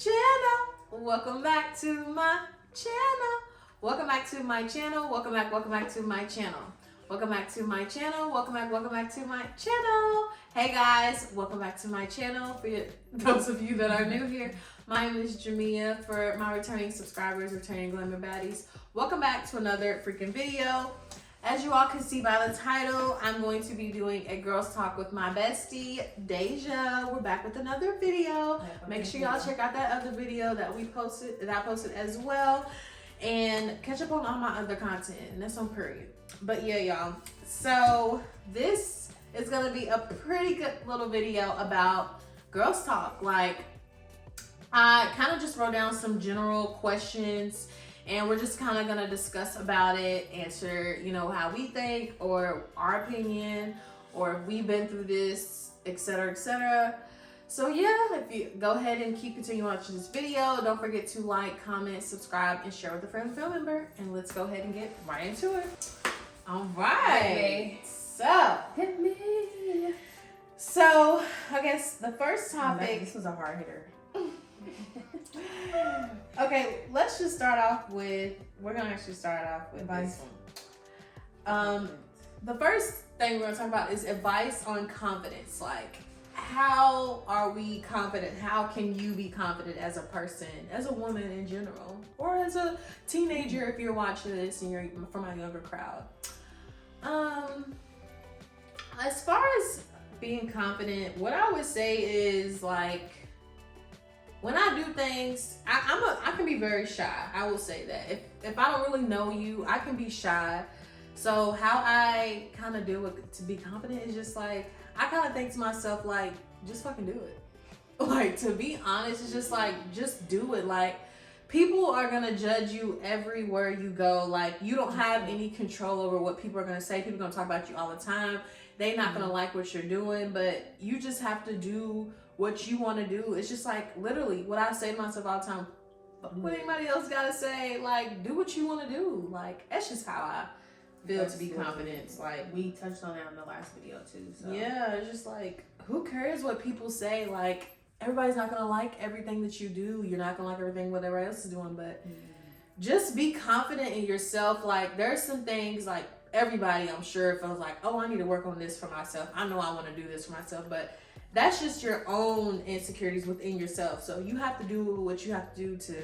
channel. Welcome back to my channel. Welcome back to my channel. Welcome back to my channel. Welcome back to my channel. Welcome back to my channel. Hey guys, welcome back to my channel. For those of you that are new here, my name is Jameia. For my returning subscribers, returning Glamour Baddies, welcome back to another freaking video. As you all can see by the title, I'm going to be doing a girls talk with my bestie, Deja. We're back with another video. Make sure y'all check out that other video that I posted as well. And catch up on all my other content. And that's on period. But yeah, y'all. So this is going to be a pretty good little video about girls talk. Like, I kind of just wrote down some general questions. And we're just kind of going to discuss about it, answer, how we think or our opinion, or if we've been through this, etc., etc. So yeah, if you go ahead and continue watching this video, don't forget to like, comment, subscribe, and share with a friend and family member. And let's go ahead and get right into it. All right. So, hit me. So, I guess the first topic. This was a hard hitter. Okay, let's just start off with, we're going to actually start off with advice. This one. The first thing we're going to talk about is advice on confidence. Like, how are we confident? How can you be confident as a person, as a woman in general, or as a teenager if you're watching this and you're from a younger crowd? As far as being confident, what I would say is, like, when I do things, I can be very shy. I will say that. If I don't really know you, I can be shy. So how I kind of do it to be confident is just like, I kind of think to myself, like, just fucking do it. Like, to be honest, it's just like, just do it. Like, people are going to judge you everywhere you go. Like, you don't have any control over what people are going to say. People are going to talk about you all the time. They're not going to like what you're doing, but you just have to do what you want to do. It's just like, literally, what I say to myself all the time, fuck what anybody else got to say. Like, do what you want to do. Like, that's just how I feel to be confident. Like, we touched on that in the last video too. So yeah, it's just like, who cares what people say? Like, everybody's not going to like everything that you do. You're not going to like everything what everybody else is doing, but just be confident in yourself. Like, there's some things, like, everybody, I'm sure, feels like, oh, I need to work on this for myself. I know I want to do this for myself, but that's just your own insecurities within yourself. So you have to do what you have to do to,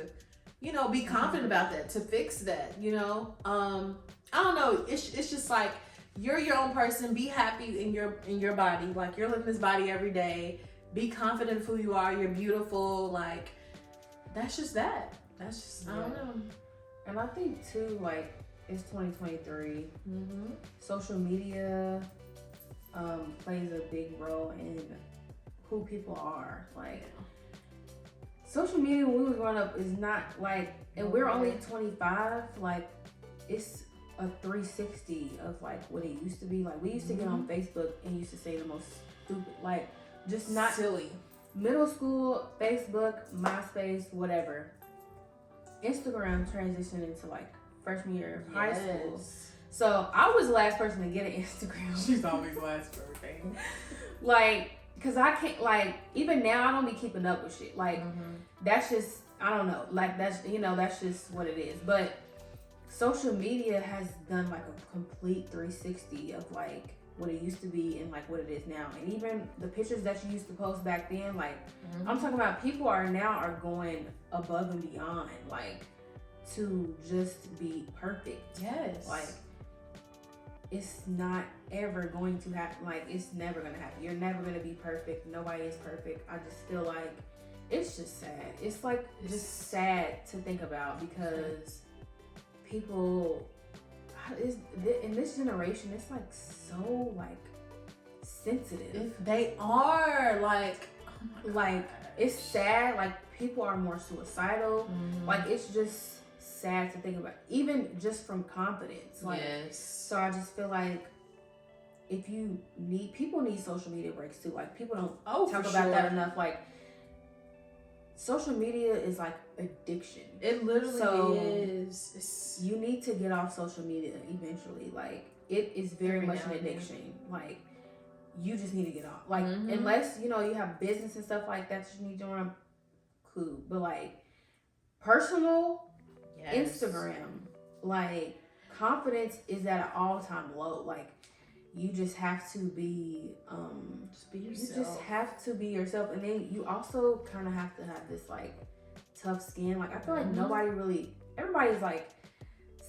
be confident about that, to fix that, I don't know. It's just like, you're your own person. Be happy in your body. Like, you're living this body every day. Be confident of who you are. You're beautiful. Like, that's just that. That's just, I don't know. And I think too, like, it's 2023. Social media plays a big role in who people are. Like, social media when we was growing up is not like, and we're only 25, like, it's a 360 of like what it used to be. Like, we used to get on Facebook and used to say the most stupid, like, just not silly. Middle school, Facebook, MySpace, whatever. Instagram transitioned into like freshman year of high school. So I was the last person to get an Instagram. She's always last for everything. Like, cause I can't, like, even now I don't be keeping up with shit. Like, that's just, I don't know. Like, that's, that's just what it is. But social media has done like a complete 360 of like what it used to be and like what it is now. And even the pictures that you used to post back then, like, I'm talking about people are going above and beyond, like, to just be perfect. Yes. Like, it's not ever going to happen. Like, it's never going to happen. You're never going to be perfect. Nobody is perfect. I just feel like it's just sad. It's like just sad to think about because people in this generation, it's like so like sensitive. They are like, oh like, it's sad. Like, people are more suicidal. Like, it's just sad to think about, even just from confidence. Like, so I just feel like people need social media breaks too. Like, people don't talk about that enough. Like, social media is like addiction. It literally is. You need to get off social media eventually. Like, it is very much an addiction. Like, you just need to get off. Like, unless, you have business and stuff like that you need to run, cool. But like personal Yes. Instagram, like confidence is at an all-time low. Like you just have to be Just be yourself. you just have to be yourself, and then you also kind of have to have this like tough skin. Like I feel like everybody's like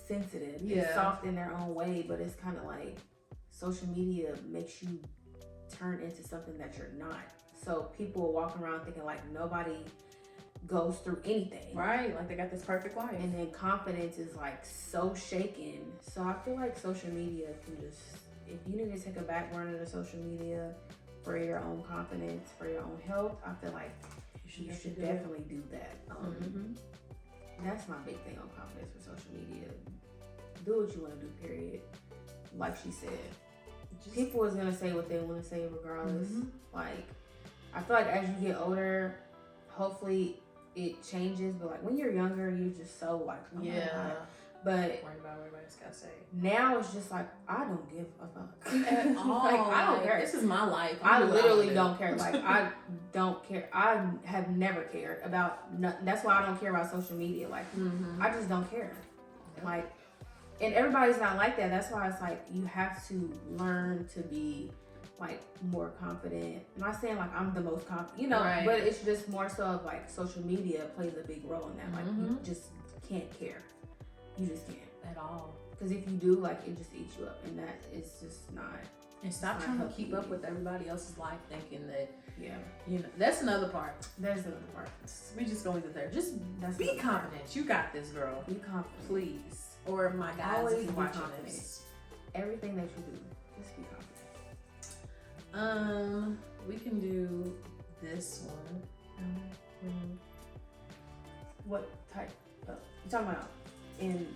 sensitive and soft in their own way, but it's kind of like social media makes you turn into something that you're not. So people will walk around thinking like nobody goes through anything, right? Like they got this perfect life, and then confidence is like so shaken. So I feel like social media can just, if you need to take a back burner to social media for your own confidence, for your own health, I feel like you should definitely do that. That's my big thing on confidence for social media. Do what you want to do, period. Like she said, people is gonna say what they want to say regardless. Like I feel like as you get older, hopefully it changes, but like when you're younger, you're just so like, oh my God. But worried about what everybody's gotta say. Now it's just like I don't give a fuck at all. Like I don't care. This is my life. I literally don't care. Like I don't care. I have never cared about nothing. That's why I don't care about social media. Like I just don't care. Like, and everybody's not like that. That's why it's like you have to learn to be like more confident. I'm not saying like I'm the most confident, you know, but it's just more so of like social media plays a big role in that. Like you just can't care. You just can't at all. Because if you do, like it just eats you up, and that is just not. And stop trying to keep up with everybody else's life, thinking that you know that's another part. There's another part. We just gonna leave it there. Just be confident. You got this, girl. Be confident, please. Or my guys, always if you're be watching confident. this. Everything that you do, just be confident. We can do this one. What type of you talking about? In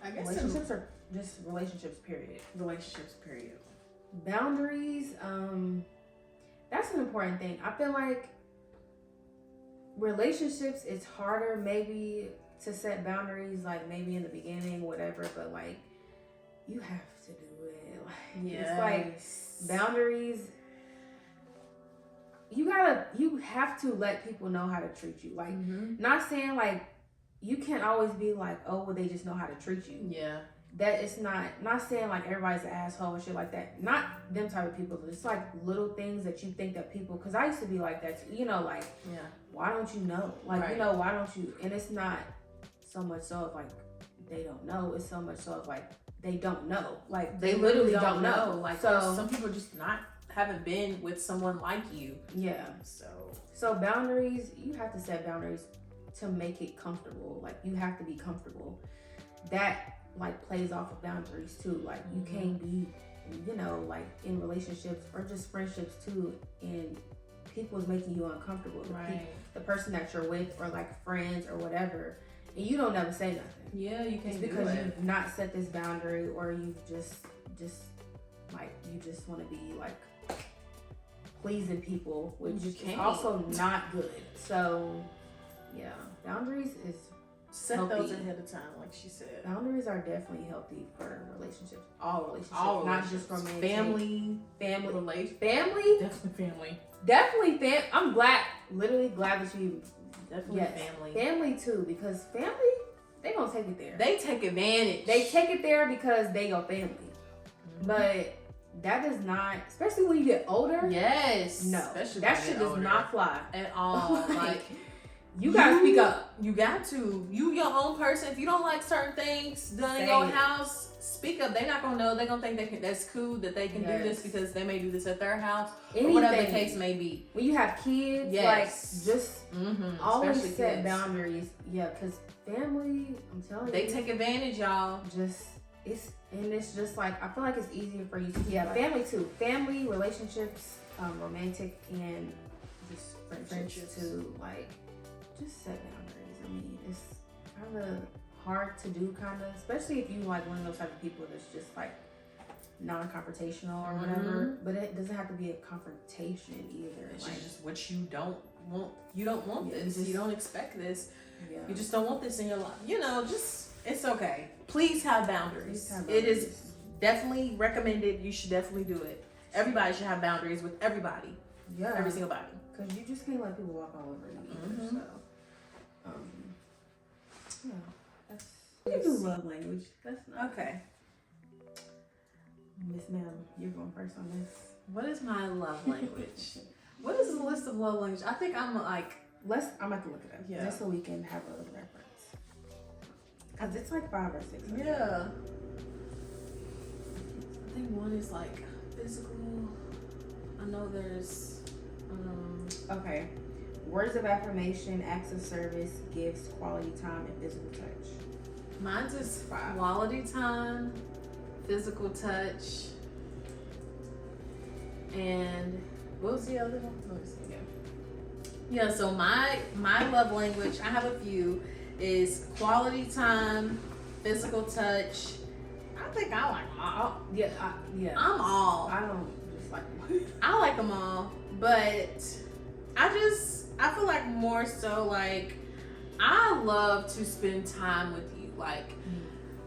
I guess relationships or just relationships, period? Relationships, period. Boundaries, that's an important thing. I feel like relationships, it's harder maybe to set boundaries, like maybe in the beginning, whatever, but like you have to do it. Like it's like boundaries, you have to let people know how to treat you. Like not saying like you can't always be like, oh, well, they just know how to treat you. Yeah. That it's not saying like everybody's an asshole and shit like that. Not them type of people. It's like little things that you think that people, because I used to be like that too, you know, like why don't you know? Like you know, why don't you? And it's not so much so of like they don't know. It's so much so of like they don't know. Like they literally don't know. Like so some people just haven't been with someone like you. Yeah. So boundaries, you have to set boundaries to make it comfortable. Like you have to be comfortable. That like plays off of boundaries too. Like you can't be, you know, like in relationships or just friendships too, and people is making you uncomfortable. The person that you're with, or like friends or whatever, and you don't ever say nothing. Yeah, you can't. It's because you've not set this boundary, or you've just like you just want to be like pleasing people, which is also not good. So yeah, boundaries is set healthy. Those ahead of time, like she said. Boundaries are definitely healthy for relationships. All relationships, not just romantic. Family, definitely. I'm literally glad that you. Definitely family too, because family, they gonna take it there. They take advantage. They take it there because they your family, but that does not, especially when you get older. Yes, no, especially that shit does not fly at all. Like you gotta speak up. You got to. You your own person. If you don't like certain things done in your house, speak up. They're not gonna know. They're gonna think that's cool that they can do this because they may do this at their house. Or whatever the case may be. When you have kids, like just always set boundaries. Yeah, because family, I'm telling you, they take advantage, y'all. It's just like I feel like it's easier for you to family too. Family, relationships, romantic, and just friendships too. Like just set boundaries. I mean, it's kind of hard to do, especially if you like one of those type of people that's just like non-confrontational or whatever. But it doesn't have to be a confrontation either. It's just what you don't want. You don't want this. You don't expect this. Yeah. You just don't want this in your life. You know, it's okay. Please have boundaries. It is definitely recommended. You should definitely do it. Everybody should have boundaries with everybody. Yeah. Every single body. Because you just can't let people walk all over you either. So love language. That's not Okay. Miss Ma'am, you're going first on this. What is my love language? What is the list of love language? I think I'm like. I'm about to look it up. Yeah. Just so we can have a reference. Cause it's like 5 or 6. Yeah. I think one is like physical. I know there's. Okay. Words of affirmation, acts of service, gifts, quality time, and physical touch. Mine's is 5. quality time, physical touch, and what was the other one? Let me see. Yeah, so my love language, I have a few, is quality time, physical touch. I think I like them all. Yeah. I'm all. I don't just like one. I like them all, but I feel like more so like I love to spend time with you. Like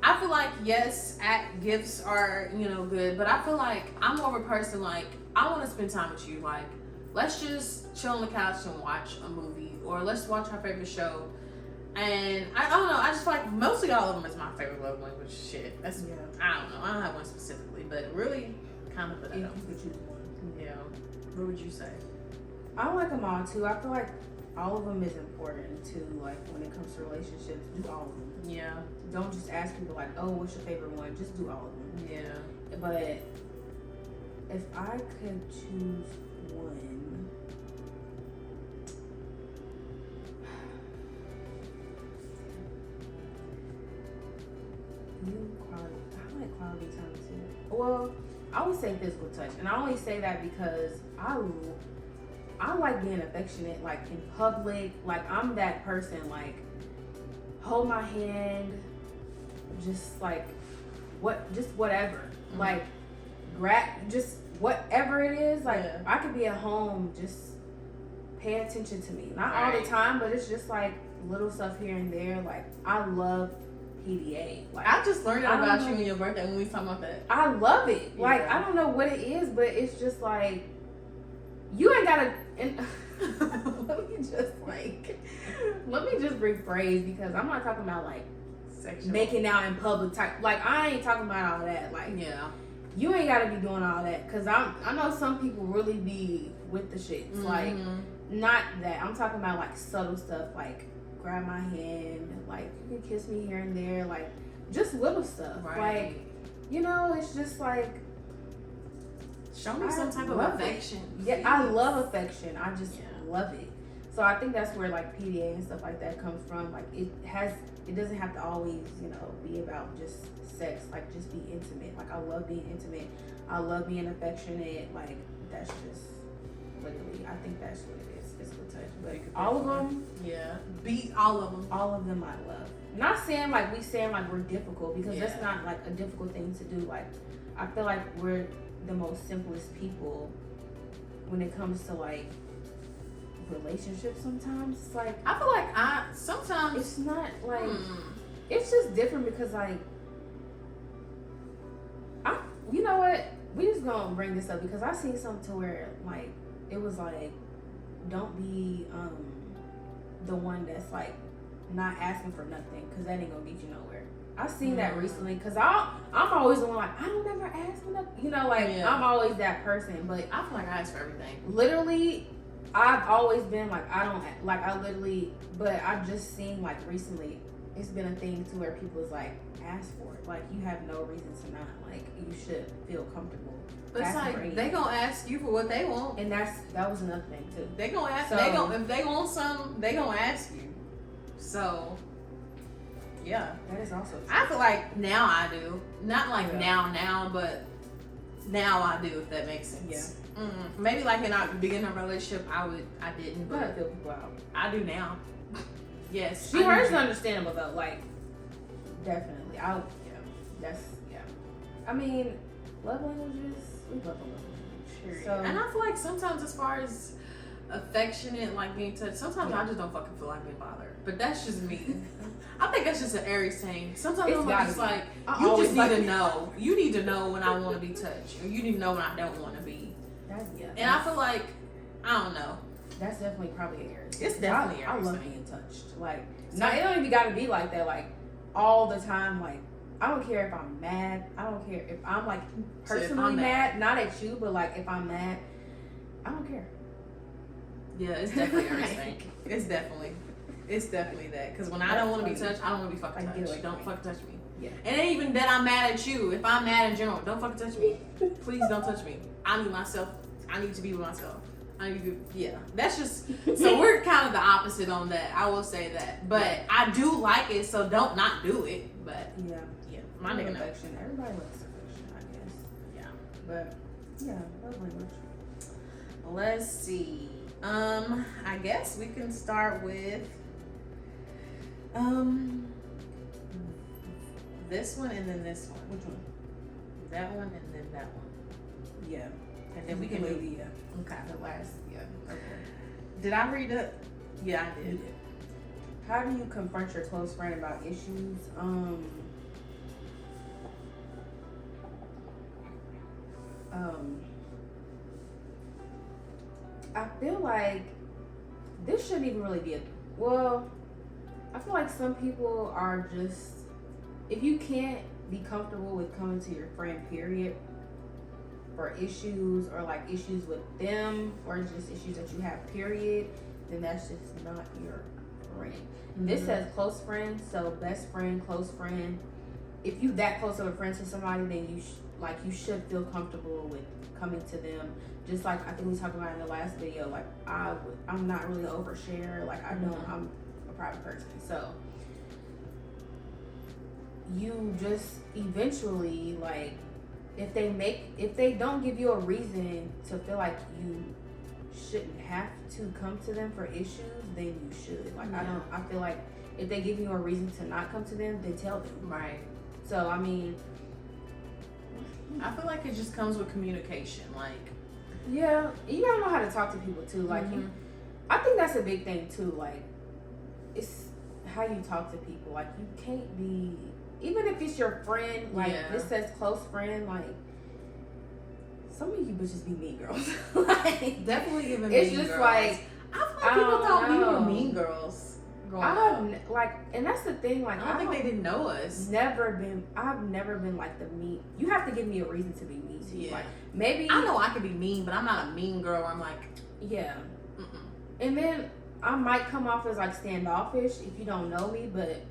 I feel like yes, gifts are good, but I feel like I'm more of a person like I want to spend time with you. Like let's just chill on the couch and watch a movie, or let's watch our favorite show. And I don't know. I just feel like mostly all of them is my favorite love language. Shit, I don't know. I don't have one specifically, but really kind of put it If up. you could choose one. Yeah. What would you say? I like them all too. I feel like all of them is important too. Like when it comes to relationships, do all of them. Yeah. Don't just ask people like, oh, what's your favorite one? Just do all of them. Yeah. But if I could choose one, I like quality time too. Well, I would say physical touch, and I only say that because I like being affectionate, like in public. Like I'm that person. Like hold my hand, just like whatever. Mm-hmm. Like just whatever it is. Like Yeah. I could be at home, just pay attention to me. Not all Right. the time, but it's just like little stuff here and there. Like I love PDA. Like I just learned I don't about know. you and your birthday when we talking about that. I love it. Like Yeah. I don't know what it is, but it's just like you ain't gotta. And let me just rephrase because I'm not talking about like Sexual. making out in public type. Like I ain't talking about all that. Like Yeah. you ain't gotta be doing all that because I know some people really be with the shits. Like not that. I'm talking about like subtle stuff like grab my hand, like you can kiss me here and there, like just little stuff. Right. Like it's just like Show me some type of love affection. yeah, I love affection. I just Yeah. love it. So I think that's where like PDA and stuff like that comes from. Like it doesn't have to always, be about just sex. Like just be intimate. Like I love being intimate. I love being affectionate. Like that's just literally, I think that's what it is. Physical touch. But all of them, Yeah. Beat all of them. all of them I love. Not saying like we're difficult because that's Yeah. not like a difficult thing to do. Like I feel like we're the most simplest people when it comes to like relationships. Sometimes it's like I feel like sometimes it's not like it's just different because like you know what, we just gonna bring this up because I seen something to where like it was like don't be the one that's like not asking for nothing because that ain't gonna get you nowhere. I seen that recently because I'm always the one like I don't ever ask for nothing. Yeah. I'm always that person. But I feel like I ask for everything. literally, I've always been like I don't like I literally. But I've just seen like recently, it's been a thing to where people is like ask for it. Like you have no reason to not. Like you should feel comfortable. But it's asking for like anything. they gonna ask you for what they want. And that was another thing too. They gonna ask. So- If they want something, they gonna ask you. So. Yeah. That is also true. I feel like now I do. Not like Yeah. now, but now I do, if that makes sense. Yeah. Maybe like in our beginning of our relationship, I didn't, You gotta but feel people out. I do now. Yes. Hers is understandable though. Like definitely. I mean, love languages. We love a love language. So And I feel like sometimes as far as affectionate, like being touched, sometimes I just don't fucking feel like being bothered. But that's just me. I think that's just an Aries thing. Sometimes It's I'm gotta just be. like, I you always just need like to it. know. You need to know when I want to be touched, or you need to know when I don't want to be. And I feel like, I don't know. That's definitely probably an Aries. It's definitely I Aries love thing. being touched. Like, it don't even gotta be like that. Like, all the time. Like, I don't care if I'm mad. I don't care if I'm like personally mad, not at you, but like if I'm mad, I don't care. Yeah, it's definitely everything. It's definitely that. Because when I don't want to be touched, I don't want to be fucking touched. Don't fucking touch me. Yeah. And it ain't even that I'm mad at you. If I'm mad in general, don't fucking touch me. Please don't touch me. I need myself. I need to be with myself. Yeah. That's just, so we're kind of the opposite on that. I will say that. But I do like it, so don't not do it. But yeah. My nigga affection. Everybody likes affection, I guess. Yeah. But yeah, love language. Let's see. I guess we can start with this one and then this one. Which one? That one and then that one. Yeah. And then we can move. Yeah. Okay. The last. Yeah. Okay. Did I read it? Yeah, I did. You did. How do you confront your close friend about issues? I feel like this shouldn't even really be I feel like some people are just, if you can't be comfortable with coming to your friend, period, for issues or like issues with them or just issues that you have, period, then that's just not your friend. Mm-hmm. This says close friend, so best friend, close friend. If you that close of a friend to somebody, then you should feel comfortable with coming to them. Just like I think we talked about in the last video, like I'm not really an overshare. Like I don't, I'm a private person. So you just eventually, like, if they don't give you a reason to feel like you shouldn't have to come to them for issues, then you should. Like I feel like if they give you a reason to not come to them, then tell them. Right. So I mean, I feel like it just comes with communication. Like, yeah, you gotta know how to talk to people too. Like I think that's a big thing too. Like, it's how you talk to people. Like, you can't be, even if it's your friend. Like this says close friend. Like, some of you bitches be mean girls. Like, definitely giving it's mean just girls. like, I feel like people thought we were mean girls. And that's the thing. Like, I don't think they didn't know us. I've never been like the mean. You have to give me a reason to be mean to you. Yeah. Like, maybe I know I could be mean, but I'm not a mean girl. I'm like, yeah. And then I might come off as like standoffish if you don't know me, but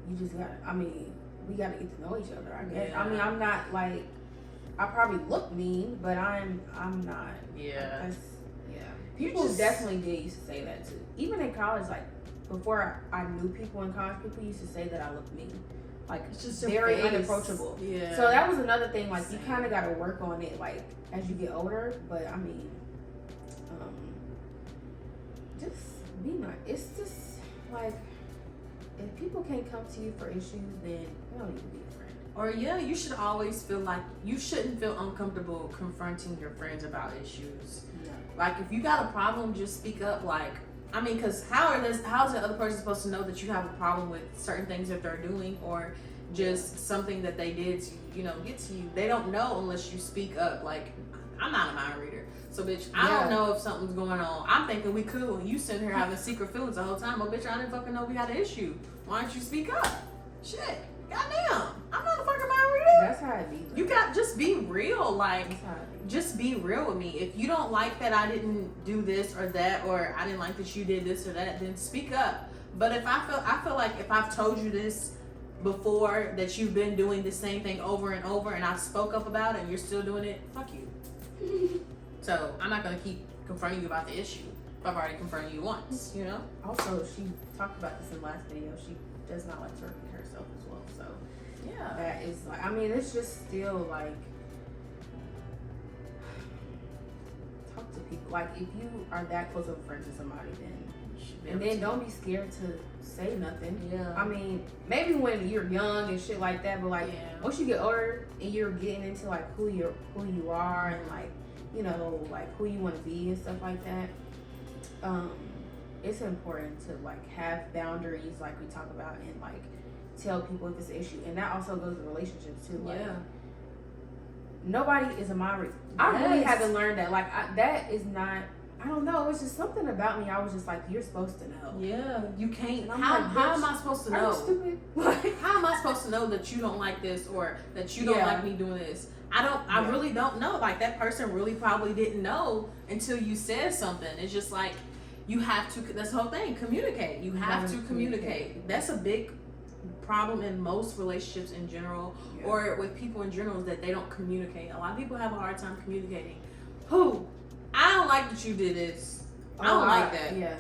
you just gotta. I mean, we gotta get to know each other, I guess. Yeah. I mean, I'm not like, I probably look mean, but I'm not. Yeah. People definitely did used to say that too. Even in college, like, before I knew people in college, people used to say that I looked mean. Like, it's just very unapproachable. Yeah. So that was another thing. Like, you kind of got to work on it, like, as you get older. But I mean, just be nice. It's just like, if people can't come to you for issues, then you don't need to be a friend. Or you should always feel like you shouldn't feel uncomfortable confronting your friends about issues. Yeah. Like, if you got a problem, just speak up. Like, I mean, because how's the other person supposed to know that you have a problem with certain things that they're doing, or just something that they did to, get to you? They don't know unless you speak up. Like, I'm not a mind reader, so bitch, I don't know if something's going on. I'm thinking we cool, and you sitting here having secret feelings the whole time. Oh, bitch, I didn't fucking know we had an issue. Why don't you speak up? Shit, goddamn, I'm not a fucking mind reader. That's how it be. You got just be real. Like, That's how it be. just be real with me. If you don't like that I didn't do this or that, or I didn't like that you did this or that, then speak up. But if I feel like if I've told you this before, that you've been doing the same thing over and over, and I spoke up about it and you're still doing it, fuck you. So I'm not gonna keep confronting you about the issue if I've already confronted you once, Also, she talked about this in the last video. She does not like to repeat herself as well. So yeah, that is like, I mean, it's just still like, talk to people. Like, if you are that close of a friend to somebody, then don't be scared to say nothing. Yeah. I mean, maybe when you're young and shit like that, but like once you get older and you're getting into like who you are and like, like who you want to be and stuff like that, it's important to like have boundaries, like we talk about, and like tell people if it's an issue. And that also goes to relationships too. Like, nobody is a mind reader. I really had to learn that. Like, that is not, I I don't know. It was just something about me. I was just like, you're supposed to know. Yeah, you can't. I'm How, like, how am I supposed to Are know? you stupid? Like, How am I supposed to know that you don't like this or that you don't like me doing this? I really don't know. Like, that person really probably didn't know until you said something. It's just like, you have to, that's the whole thing, communicate. You have to communicate. That's a big problem in most relationships in general, or with people in general, is that they don't communicate. A lot of people have a hard time communicating. I don't like that you did this. I don't like that. Yeah.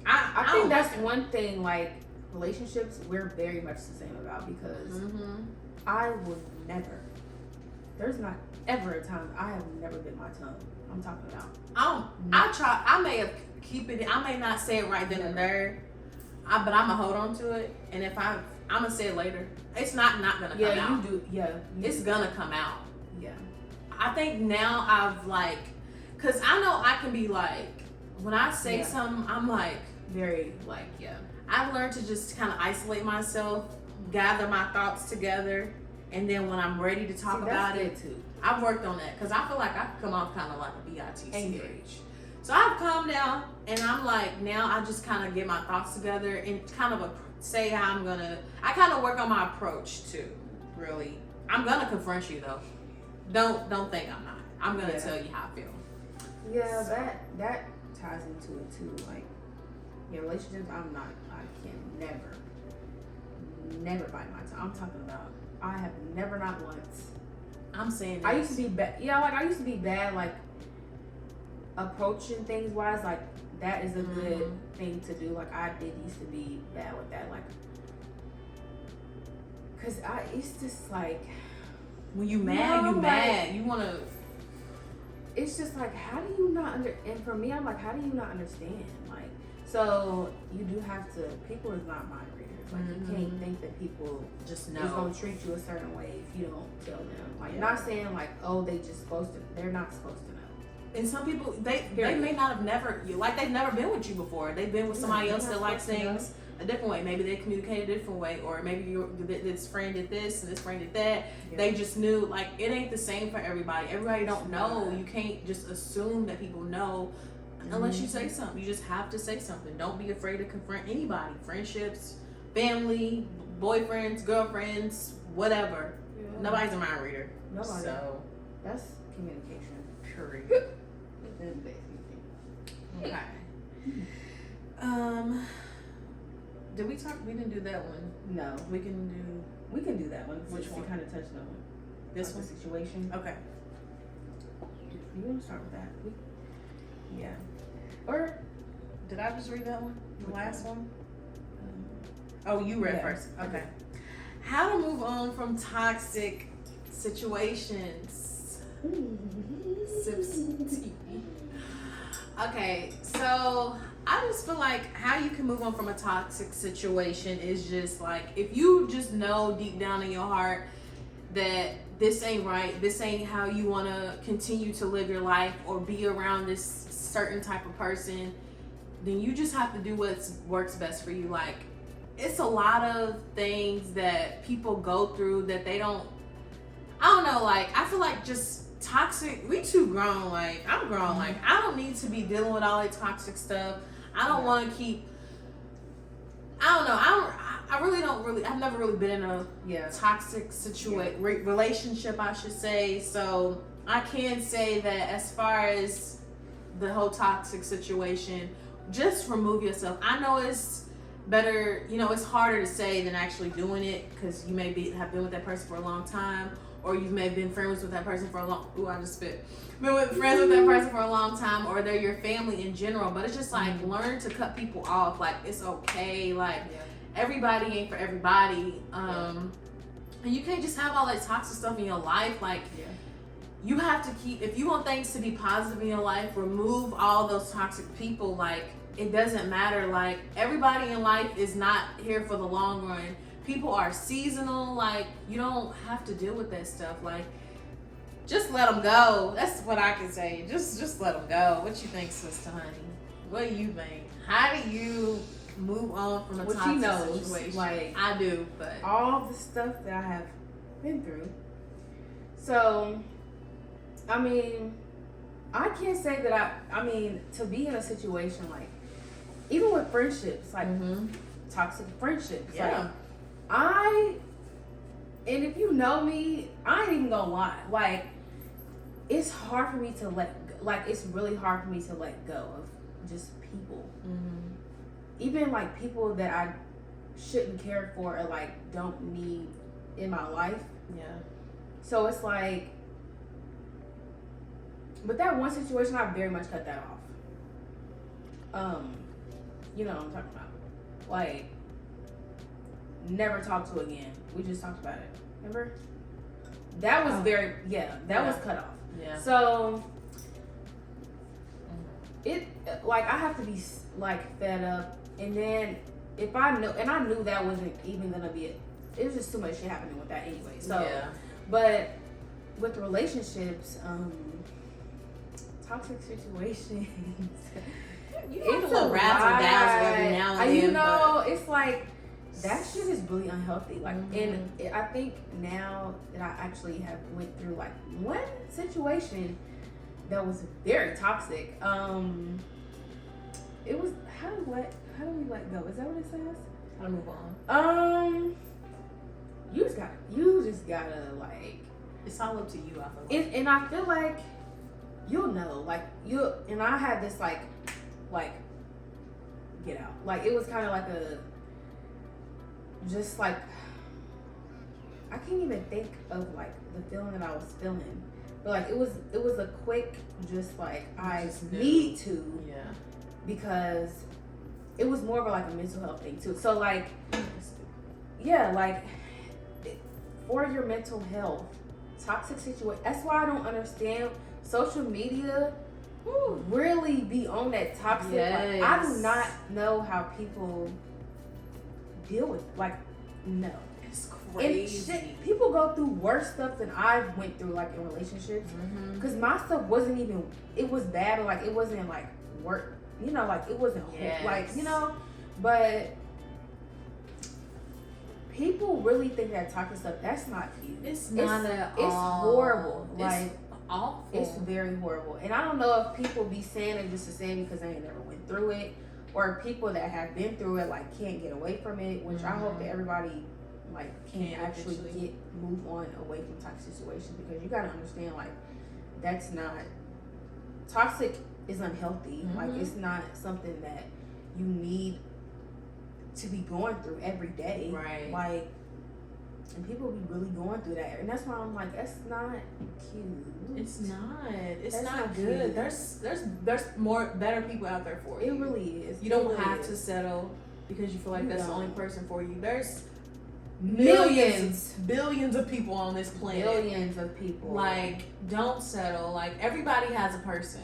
I think that's like one thing, like, relationships, we're very much the same about, because I would never, there's not ever a time I have never bit my tongue. I'm talking about. I may have keep it. I may not say it right then and there, but I'm gonna hold on to it. And if I'm gonna say it later. It's not gonna come out. Yeah, you do. Yeah, it's gonna come out. Yeah. I think now I've like, cause I know I can be like, when I say something, I'm like very like, I've learned to just kind of isolate myself, gather my thoughts together, and then when I'm ready to talk about it, too. I've worked on that because I feel like I can come off kind of like a bitch. Angry. So I've calmed down and I'm like, now I just kind of get my thoughts together and kind of say how I kind of work on my approach too, really. I'm gonna confront you though. Don't think I'm not. I'm gonna tell you how I feel. Yeah, so. that ties into it too. Like, relationships, I can never bite my tongue. I'm talking about, I have never, not once. I'm saying this. I used to be bad. Yeah, like I used to be bad, like approaching things wise. Like that is a good thing to do. Like I used to be bad with that. Like, cause it's just like when you mad, you wanna. It's just like, how do you not and for me, I'm like, how do you not understand? Like, so you do have to. People is not mind readers. Like you can't think that people just know is gonna treat you a certain way if you don't tell them. Like not saying like, oh, they just supposed to. They're not supposed to know. And some people, they may not have they've never been with you before. They've been with somebody else that likes things a different way. Maybe they communicate a different way, or maybe this friend did this and this friend did that. Yeah. They just knew, like, it ain't the same for everybody. Everybody don't know. You can't just assume that people know unless you say something. You just have to say something. Don't be afraid to confront anybody. Friendships, family, boyfriends, girlfriends, whatever. Yeah. Nobody's a mind reader. Nobody. So that's communication. Period. Okay. Did we talk? We didn't do that one. No. We can do that one. Which one? We kind of touched on this one. Situation. Okay. You want to start with that? Yeah. Or did I just read that one? The last one? Oh, you read first. Okay. How to move on from toxic situations. Sips tea. Okay, so I just feel like how you can move on from a toxic situation is just like, if you just know deep down in your heart that this ain't right, this ain't how you want to continue to live your life or be around this certain type of person, then you just have to do what works best for you. Like, it's a lot of things that people go through that they don't, I don't know, like, I feel like just toxic, we too grown. Like, I'm grown. Like, I don't need to be dealing with all that toxic stuff. I don't want to keep, I don't know, I've never really been in a toxic relationship, I should say. So I can say that as far as the whole toxic situation, just remove yourself. I know it's better, it's harder to say than actually doing it, because you may have been with that person for a long time, or you may have been friends with that person for a long, friends with that person for a long time, or they're your family in general. But it's just like, learn to cut people off. Like, it's okay. Like, everybody ain't for everybody. And you can't just have all that toxic stuff in your life. Like, you have to keep, if you want things to be positive in your life, remove all those toxic people. Like, it doesn't matter. Like, everybody in life is not here for the long run. People are seasonal. Like, you don't have to deal with that stuff. Like, just let them go. That's what I can say. Just let them go. What you think, sister honey? What do you think? How do you move on from a toxic situation? Like, I do, but all the stuff that I have been through. So, I mean, I can't say that I mean, to be in a situation like, even with friendships, like toxic friendships, Yeah. like, and if you know me, I ain't even gonna lie. Like, it's hard for me to it's really hard for me to let go of just people. Even like people that I shouldn't care for or like don't need in my life. Yeah. So it's like, but that one situation, I very much cut that off. You know what I'm talking about. Like, never talked to again. We just talked about it. Remember? That was that was cut off. Yeah. So it, like, I have to be like fed up, and then if I know, and I knew that wasn't even gonna be it. It was just too much shit happening with that anyway. So, yeah. but with relationships, toxic situations. You have a little razzle dazzle every now and then. You know, it's like that shit is really unhealthy. Like, and I think now that I actually have went through like one situation that was very toxic. It was how do we let go? Is that what it says? How to move on. You just gotta like. It's all up to you. I feel like. And I feel like you'll know, like and I had this like get out. Like, it was kind of like just like, I can't even think of like the feeling that I was feeling, but like it was a quick, just like I need to, because it was more of like a mental health thing too. So like, yeah, like for your mental health, toxic situation. That's why I don't understand social media. Really be on that toxic. Yes. Like, I do not know how people deal with no. It's crazy. And shit, people go through worse stuff than I've went through, like, in relationships. Because my stuff wasn't even, it was bad, but like it wasn't like work, you know, like it wasn't like, you know, but people really think that toxic stuff, that's not cute. It's not at all. It's horrible. Like, awful. It's very horrible. And I don't know if people be saying it just to say because they ain't never went through it, or people that have been through it like can't get away from it, which I hope that everybody like can actually move on away from toxic situations, because you gotta understand, like, that's not toxic is unhealthy. Like, it's not something that you need to be going through every day. Right. Like, and people be really going through that, and that's why I'm like, that's not cute. It's not. It's That's not cute. good. There's more better people out there for you. It really is. You don't have to settle because you feel like that's the only person for you. There's billions of people on this planet. Billions of people. Like, don't settle. Like, everybody has a person.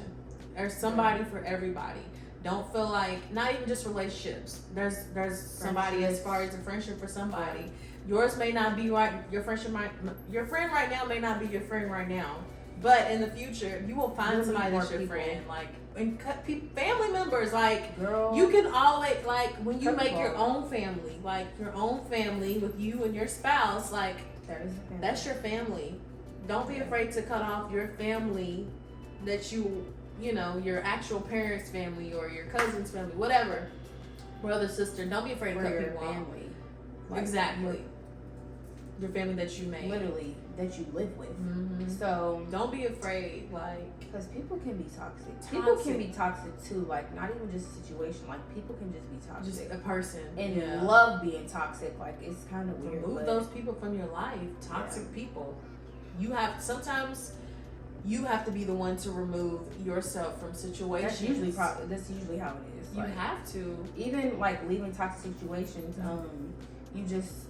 There's somebody for everybody. Don't feel like, not even just relationships. There's somebody as far as a friendship for somebody. Yours may not be right. Your friend right now may not be your friend right now, but in the future you will find somebody that's your friend. Like, and family members. Like, girl, you can always, like, when you make your own family, like your own family with you and your spouse, like that's your family. Don't be afraid to cut off your family that you know, your actual parents' family or your cousin's family, whatever, brother, sister. Don't be afraid to cut people off. Like, exactly. Your family that you made. Literally, that you live with. So, don't be afraid, like, because people can be toxic. People can be toxic too, like, not even just a situation, like, people can just be toxic. Just a person. And love being toxic. Like, it's kind of weird. Remove those people from your life. Toxic people. Sometimes you have to be the one to remove yourself from situations. That's usually how it is. You like, have to. Even like leaving toxic situations, you just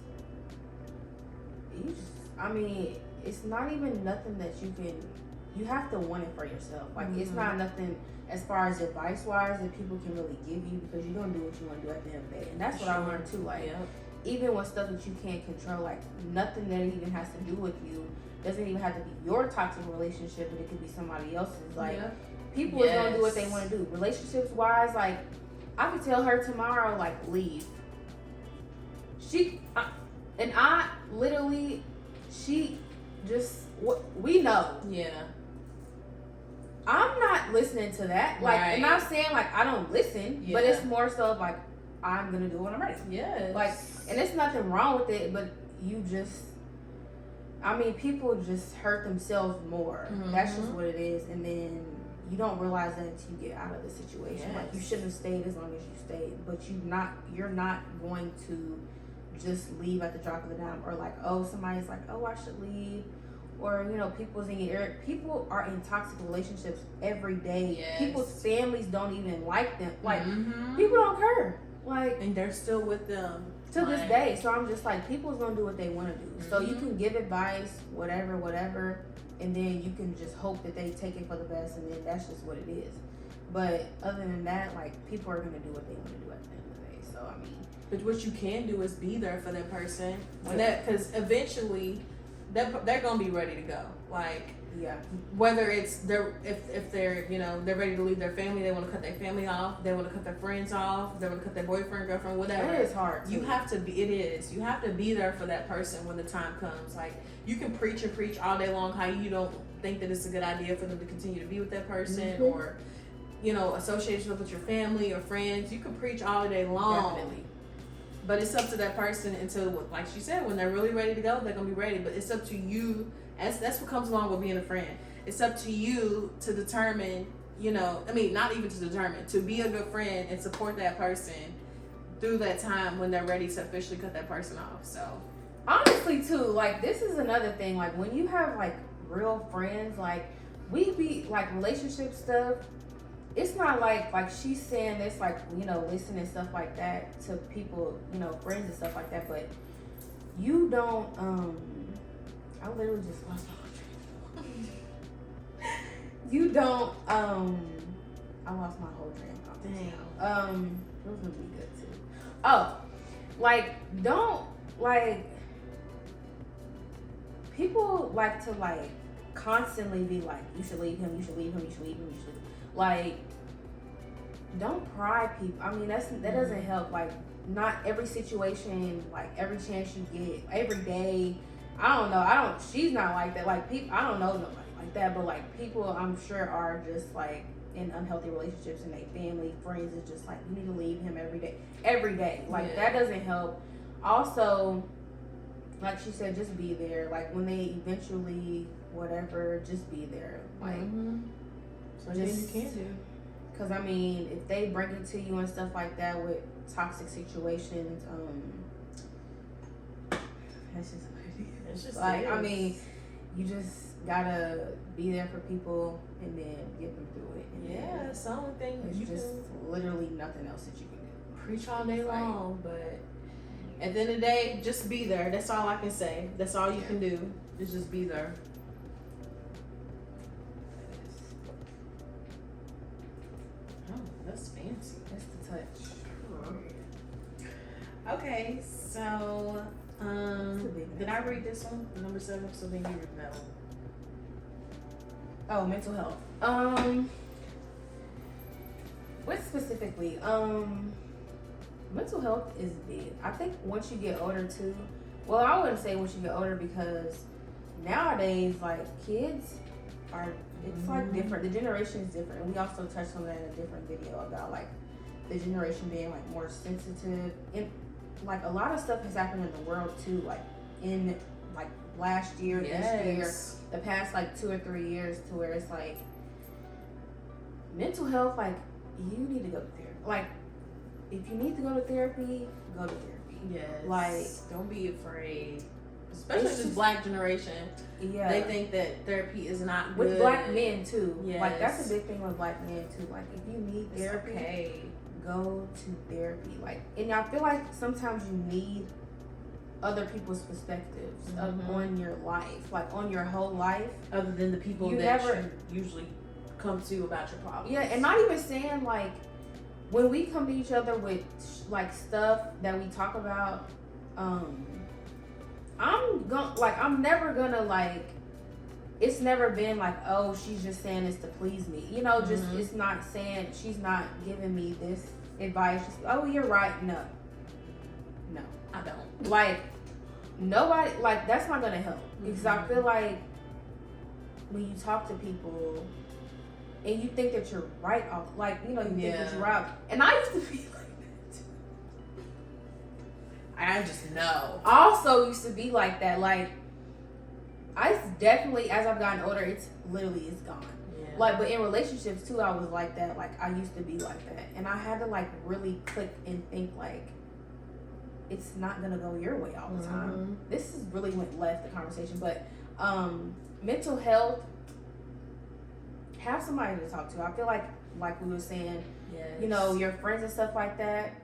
I mean, it's not even nothing that you have to want it for yourself. Like, it's not nothing as far as advice wise that people can really give you, because you're gonna do what you want to do at the end of the day. And that's what I learned too. Like, even with stuff that you can't control, like, nothing that even has to do with you, doesn't even have to be your toxic relationship, but it could be somebody else's. Like, people is gonna do what they want to do. Relationships wise, like, I could tell her tomorrow, like, leave. We know. Yeah. I'm not listening to that. Like, Right. and I'm saying like I don't listen, but it's more so of like I'm gonna do it when I'm ready. Yes. Like, and there's nothing wrong with it, but you just, I mean, people just hurt themselves more. That's just what it is, and then you don't realize that until you get out of the situation. Yes. Like, you shouldn't have stayed as long as you stayed, but you're not going to just leave at the drop of the dime, or like, oh, somebody's like, oh, I should leave. Or, you know, people's in your area. People are in toxic relationships every day. Yes. People's families don't even like them. Like, people don't care. Like, and they're still with them to this day. So I'm just like, people's gonna do what they want to do. So you can give advice, whatever, and then you can just hope that they take it for the best, and then that's just what it is. But other than that, like, people are gonna do what they want to do at the end of the day. So I mean, but what you can do is be there for that person when that, because eventually they're gonna be ready to go. Like, yeah, whether it's if they're, you know, they're ready to leave their family, they want to cut their family off, they want to cut their friends off, they want to cut their boyfriend, girlfriend, whatever. it is hard. You have to be. It is. You have to be there for that person when the time comes. Like, you can preach and preach all day long how you don't think that it's a good idea for them to continue to be with that person, or, you know, associate yourself with your family or friends. You can preach all day long. Definitely. But it's up to that person until, like she said, when they're really ready to go, they're gonna be ready. But it's up to you. That's what comes along with being a friend. It's up to you to determine, you know, I mean, not even to determine, to be a good friend and support that person through that time when they're ready to officially cut that person off. So honestly too, like, this is another thing. Like, when you have like real friends, like, we be like relationship stuff, it's not like she's saying this, like, you know, listen and stuff like that to people, you know, friends and stuff like that, but you don't I literally just lost my whole train of thought. You don't I lost my whole train of thought. damn. It was gonna be good too. Oh, like, don't, like, people like to like constantly be like, you should leave him, you should leave him, you should leave him, you should leave him. Like, don't pry people. I mean, that doesn't help. Like, not every situation, like, every chance you get, every day. I don't know. She's not like that. Like, people, I don't know nobody like that, but like, people I'm sure are just like in unhealthy relationships, and their family, friends is just like, you need to leave him every day. Every day. Like, that doesn't help. Also, like she said, just be there. Like, when they eventually, whatever, just be there. Like, So just you can do. Because, I mean, if they bring it to you and stuff like that with toxic situations, that's just what it is. It's just Like, I mean, you just gotta be there for people and then get them through it. And yeah, it's the only thing there's you just can literally nothing else that you can do. preach all day long, but at the end of the day, just be there. That's all I can say. That's all you can do, is just be there. Oh, that's fancy. That's the touch. Okay, so did I read this one, number 7? So then you read that one. Oh, mental health. What specifically? Mental health is big. I think once you get older too. Well, I wouldn't say once you get older, because nowadays, like, kids are, it's like different. The generation is different, and we also touched on that in a different video about like the generation being like more sensitive, and like a lot of stuff has happened in the world too, like in like last year, this year, the past like 2 or 3 years, to where it's like mental health, like, you need to go to therapy. Like, if you need to go to therapy, go to therapy. Yes. Like, don't be afraid. Especially this just, black generation. Yeah. They think that therapy is not with good. black men too. Yes. Like, that's a big thing with black men too. Like, if you need therapy, okay, go to therapy. Like, and I feel like sometimes you need other people's perspectives on your life, like on your whole life, other than the people you usually come to about your problems. Yeah, and not even saying like, when we come to each other with like stuff that we talk about, I'm never gonna like, it's never been like, oh, she's just saying this to please me, you know, just it's not saying, she's not giving me this advice, just, oh, you're right. No, I don't. Like, nobody, like, that's not gonna help, because I feel like when you talk to people, and you think that you're right all like, you know, you think that Yeah. you're right. And I used to be like that too. I just know. I also used to be like that. Like, I definitely, as I've gotten older, it's gone. Yeah. Like, but in relationships too, I was like that. Like, I used to be like that, and I had to like really click and think like, it's not gonna go your way all the time. This is really went left the conversation, but mental health. Have somebody to talk to. I feel like we were saying, Yes. you know, your friends and stuff like that.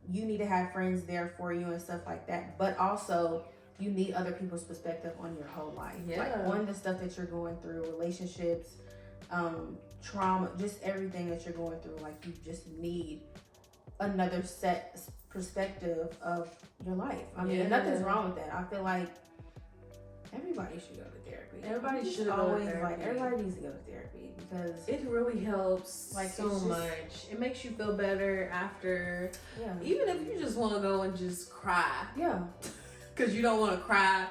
You need to have friends there for you and stuff like that, but also you need other people's perspective on your whole life. Yeah. Like on the stuff that you're going through, relationships, trauma, just everything that you're going through. Like you just need another set perspective of your life. I mean, nothing's wrong with that. I feel like everybody should go to therapy. Everybody should go to therapy. Like everybody needs to go to therapy because it really helps like so much. It makes you feel better after. Yeah. Even if you just want to go and just cry. Yeah. Because you don't want to cry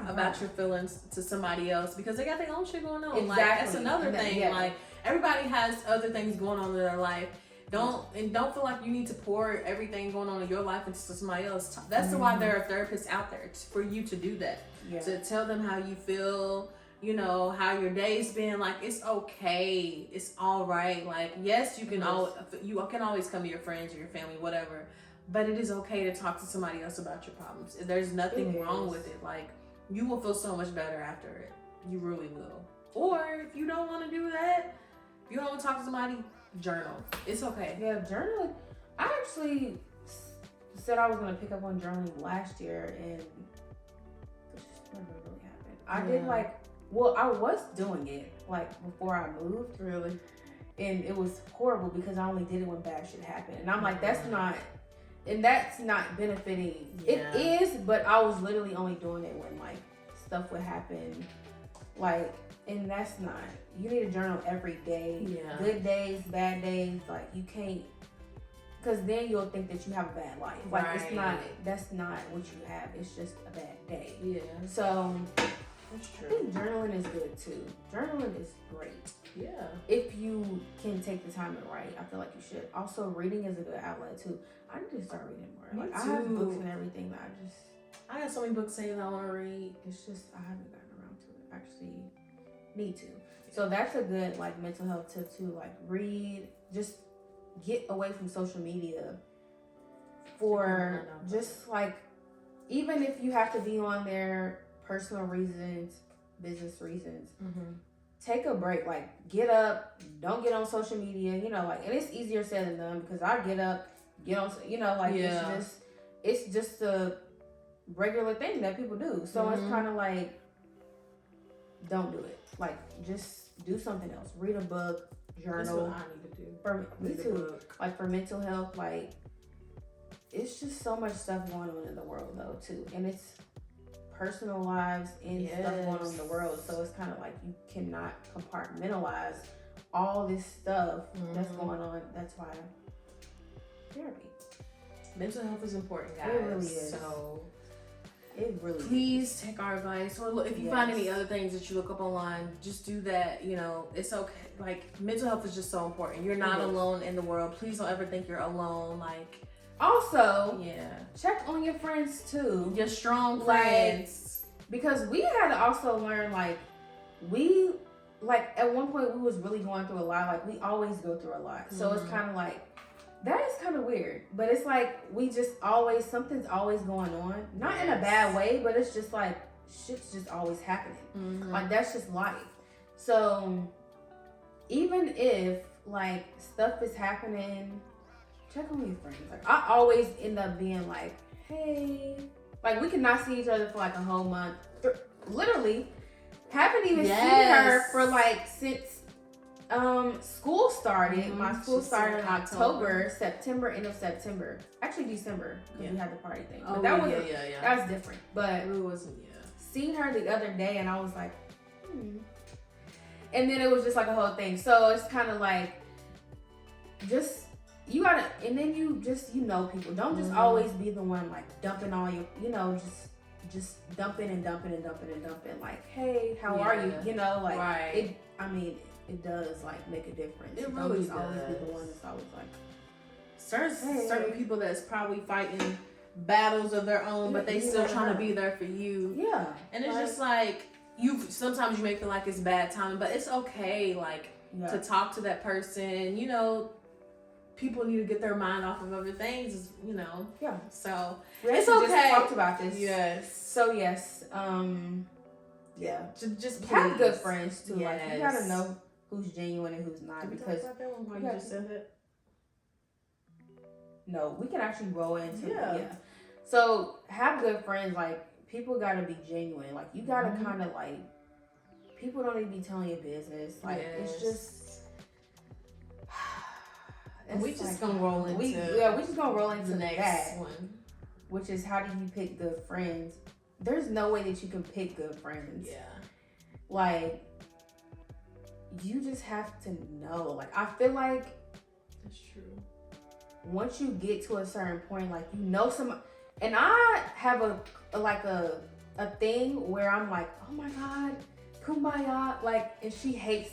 about your feelings to somebody else because they got their own shit going on. Exactly. Like that's another thing. Yeah. Like everybody has other things going on in their life. Don't feel like you need to pour everything going on in your life into somebody else. That's why there are therapists out there. It's for you to do that. Yeah. To tell them how you feel, you know, how your day's been. Like it's okay. It's all right. Like yes, you can always come to your friends or your family, whatever. But it is okay to talk to somebody else about your problems. There's nothing wrong with it. Like you will feel so much better after it. You really will. Or if you don't want to do that, if you don't want to talk to somebody, journal. It's okay. Yeah, journaling. I actually said I was going to pick up on journaling last year, and it just never really happened. I did I was doing it like before I moved. Really? And it was horrible because I only did it when bad shit happened. And I'm like, that's not benefiting. Yeah. It is, but I was literally only doing it when like stuff would happen. Like, and that's not, you need to journal every day. Yeah. Good days, bad days. Like you can't, because then you'll think that you have a bad life. Like it's not, that's not what you have. It's just a bad day. Yeah. So That's I true. think journaling is good too. Journaling is great. Yeah. If you can take the time to write, I feel like you should. Also, reading is a good outlet too. I need to start reading more. Me Like I have too. books and everything that I got so many books saying I want to read. it's just I haven't gotten around to it. Actually, need to. So that's a good like mental health tip too. Like read, just get away from social media for just like, even if you have to be on there, personal reasons, business reasons. Take a break, like get up, don't get on social media, you know, like, and it's easier said than done because I get up, get on, you know, like it's just a regular thing that people do. So it's kind of like, don't do it. Like just do something else. Read a book, journal. That's what I need to do. For me Read a too. book. Like for mental health, like it's just so much stuff going on in the world though too, and it's personal lives and stuff going on in the world. So it's kind of like you cannot compartmentalize all this stuff that's going on. That's why therapy. Mental health is important, guys. It really is. So it really please take our advice. Or look, if you find any other things that you look up online, just do that. You know, it's okay. Like mental health is just so important. You're not alone in the world. Please don't ever think you're alone. Like also, check on your friends too. Your strong friends. Because we had to also learn, like, at one point we was really going through a lot. Like, we always go through a lot. So it's kind of like, that is kind of weird. But it's like, something's always going on. Not in a bad way, but it's just like, shit's just always happening. Like, that's just life. So, even if, like, stuff is happening, check on your friends. Like, I always end up being like, hey, like we could not see each other for like a whole month. Literally, haven't even seen her for like since school started. My school started in October, September, end of September. Actually December, because we had the party thing. But that was that was different. But it wasn't. Seen her the other day, and I was like, and then it was just like a whole thing. So it's kind of like just. You gotta, and then you know people. Don't just always be the one like dumping all your, you know, just dumping and dumping and dumping and dumping. Like, hey, how are you? You know, like, I mean, it does like make a difference. It Don't really just always be does. the one that's always like certain people that's probably fighting battles of their own, but they still trying to be there for you. Yeah. And it's just like sometimes you may feel like it's bad timing, but it's okay, like to talk to that person. You know, people need to get their mind off of other things. You know. Yeah. So it's okay. Just talked about this. Yes. So yes. Yeah. Just have good friends too. Yes. Like you gotta know who's genuine and who's not, because you just said it. No, we can actually roll into yeah. it. Yeah. So have good friends. Like people gotta be genuine. Like you gotta kind of like, people don't need to be telling your business. Like it's just. We just gonna roll into. We just gonna roll into the next one, which is how do you pick good friends? There's no way that you can pick good friends. Yeah. Like you just have to know. Like I feel like that's true. Once you get to a certain point, like you know some, and I have a thing where I'm like, oh my god, kumbaya, like, and she hates.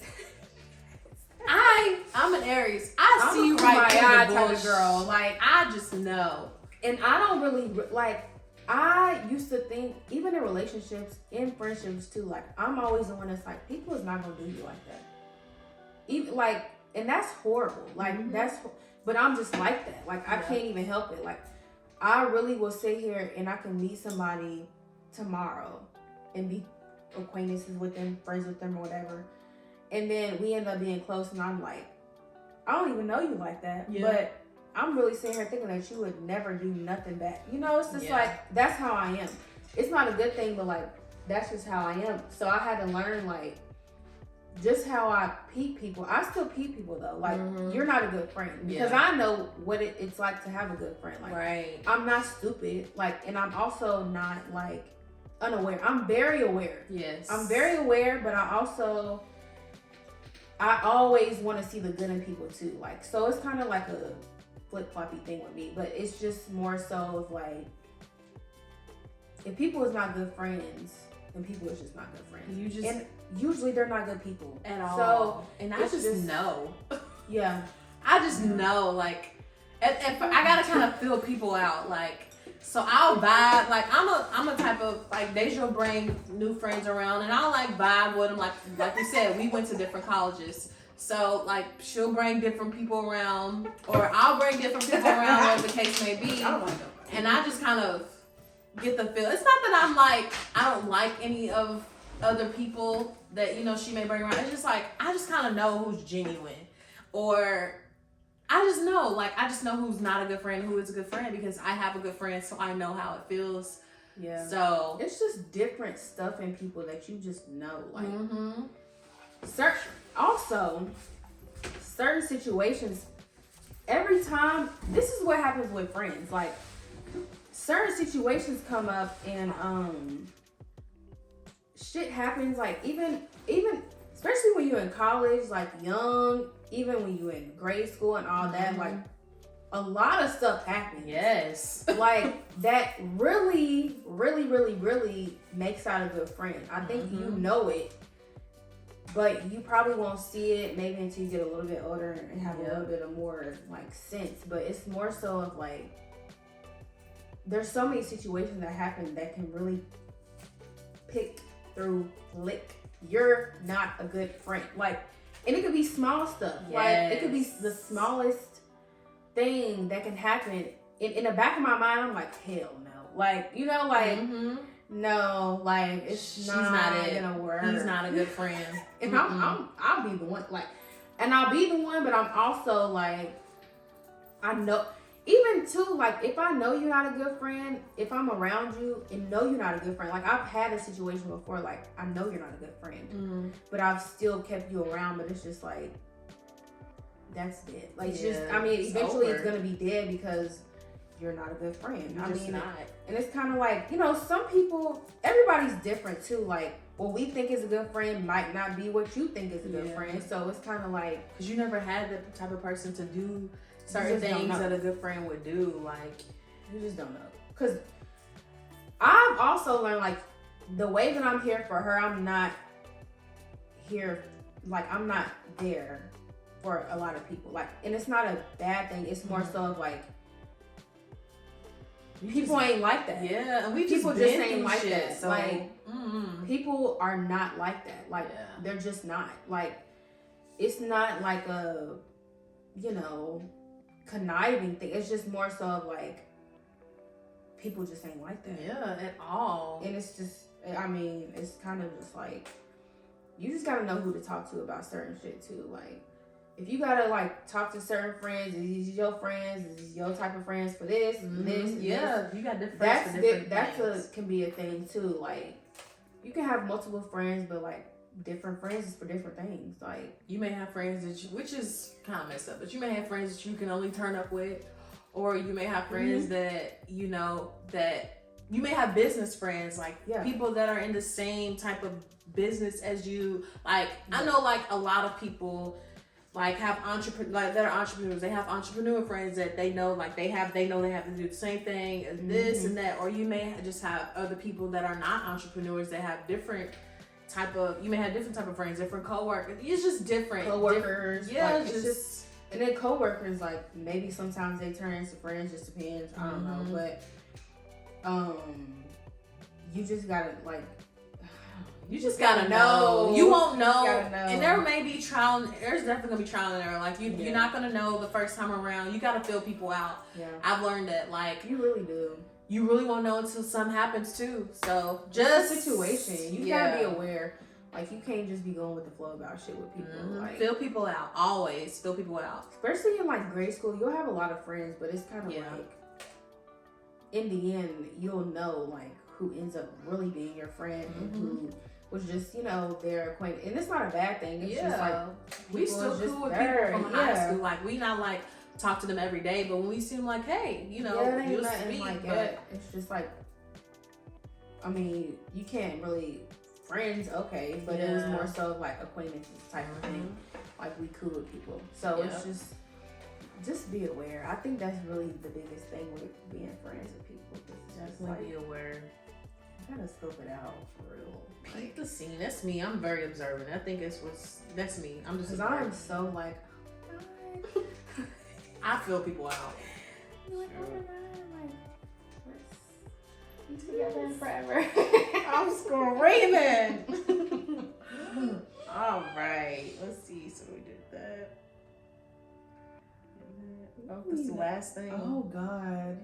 I'm an Aries. I see you right through the bullshit, girl. Like I just know, and I don't really like. I used to think, even in relationships, in friendships too, like I'm always the one that's like, people is not gonna do you like that. Even like, and that's horrible. Like but I'm just like that. Like I can't even help it. Like I really will sit here and I can meet somebody tomorrow and be acquaintances with them, friends with them, or whatever. And then we end up being close, and I'm like, I don't even know you like that. Yeah. But I'm really sitting here thinking that you would never do nothing back. You know, it's just like, that's how I am. It's not a good thing, but like, that's just how I am. So I had to learn like, just how I peep people. I still peep people though. Like, you're not a good friend. Because I know what it's like to have a good friend. Like, I'm not stupid. Like, and I'm also not like unaware. I'm very aware. Yes. I'm very aware, but I always want to see the good in people too. Like, so it's kind of like a flip-floppy thing with me, but it's just more so of like, if people is not good friends, then people is just not good friends. And usually they're not good people at all. So, and I just know. Yeah. I just know, like, if I gotta kind of feel people out, like, so I'll vibe. Like, I'm a type of, like, Deja will bring new friends around, and I'll like vibe with them. Like you said, we went to different colleges. So, like, she'll bring different people around, or I'll bring different people around, whatever the case may be. And I just kind of get the feel. It's not that I'm like, I don't like any of other people that, you know, she may bring around. It's just like, I just kind of know who's genuine. Or I just know, like, I just know who's not a good friend, who is a good friend, because I have a good friend, so I know how it feels. Yeah. So it's just different stuff in people that you just know. Like, also, certain situations, every time, this is what happens with friends. Like, certain situations come up and shit happens. Like, even especially when you're in college, like young, even when you're in grade school and all that, like a lot of stuff happens. Yes. Like, that really, really, really, really makes out a good friend. I think you know it. But you probably won't see it maybe until you get a little bit older and have a little bit of more like sense. But it's more so of like, there's so many situations that happen that can really pick through, lick. You're not a good friend. Like, and it could be small stuff. Yes. Like, it could be the smallest thing that can happen. In the back of my mind, I'm like, hell no. Like, you know, like, no, like, she's not gonna work. He's not a good friend. And I'll be the one, like, and I'll be the one, but I'm also like, I know, even too, like, if I know you're not a good friend, if I'm around you and know you're not a good friend, like, I've had a situation before, like, I know you're not a good friend, but I've still kept you around, but it's just like, that's dead. Like, it's just, I mean, eventually it's gonna be dead because you're not a good friend. You're just not. And it's kind of like, you know, some people, everybody's different too. Like, what we think is a good friend might not be what you think is a good friend. So it's kind of like, because you never had the type of person to do certain things that a good friend would do. Like, you just don't know. Because I've also learned, like, the way that I'm here for her, I'm not here like I'm not there for a lot of people. Like, and it's not a bad thing. It's more so of like people ain't like that. Yeah, and people just ain't like shit, that. so, like people are not like that. Like they're just not. Like it's not like a, you know, conniving thing. It's just more so of like people just ain't like that. Yeah, at all. And it's just, I mean, it's kind of just like you just gotta know who to talk to about certain shit too. Like if you gotta like talk to certain friends, is your friends, is your type of friends for this, and this, and this. You got different friends for different things. Can be a thing too. Like you can have multiple friends, but like different friends is for different things. Like you may have friends that you, which is kind of messed up, but you may have friends that you can only turn up with, or you may have friends that you know that you may have business friends, like people that are in the same type of business as you. Like I know like a lot of people like have that are entrepreneurs. They have entrepreneur friends that they know like they know they have to do the same thing as this and that. Or you may just have other people that are not entrepreneurs that have different type of. You may have different type of friends, different coworkers. It's just different coworkers. Yeah, like, it's just and then coworkers like maybe sometimes they turn into friends. Just depends. I don't know, but you just gotta like. You just gotta know. You won't know. And there may be there's definitely gonna be trial and error. Like you're not gonna know the first time around. You gotta feel people out. Yeah. I've learned that like you really do. You really won't know until something happens too. So just the situation. You gotta be aware. Like you can't just be going with the flow about shit with people. Like feel people out. Always feel people out. Especially in like grade school, you'll have a lot of friends, but it's kind of like in the end you'll know like who ends up really being your friend and who was just, you know, their acquaintance. And it's not a bad thing. It's just like we still cool with people from high school. Like we not like talk to them every day, but when we see them like, hey, you know, you'll speak. Like but it's just like, I mean, you can't really friends, okay, but it was more so like acquaintances type of thing. Like we cool with people. So it's just be aware. I think that's really the biggest thing with being friends with people. Definitely be aware. You gotta scope it out for real. Peep the scene. That's me. I'm very observant. I think that's me. I'm just. Cause I'm so like. I feel people out. You're like, oh my god, like let's be together forever. I'm screaming. All right. Let's see. So we did that. Oh, this is the last thing. Oh god.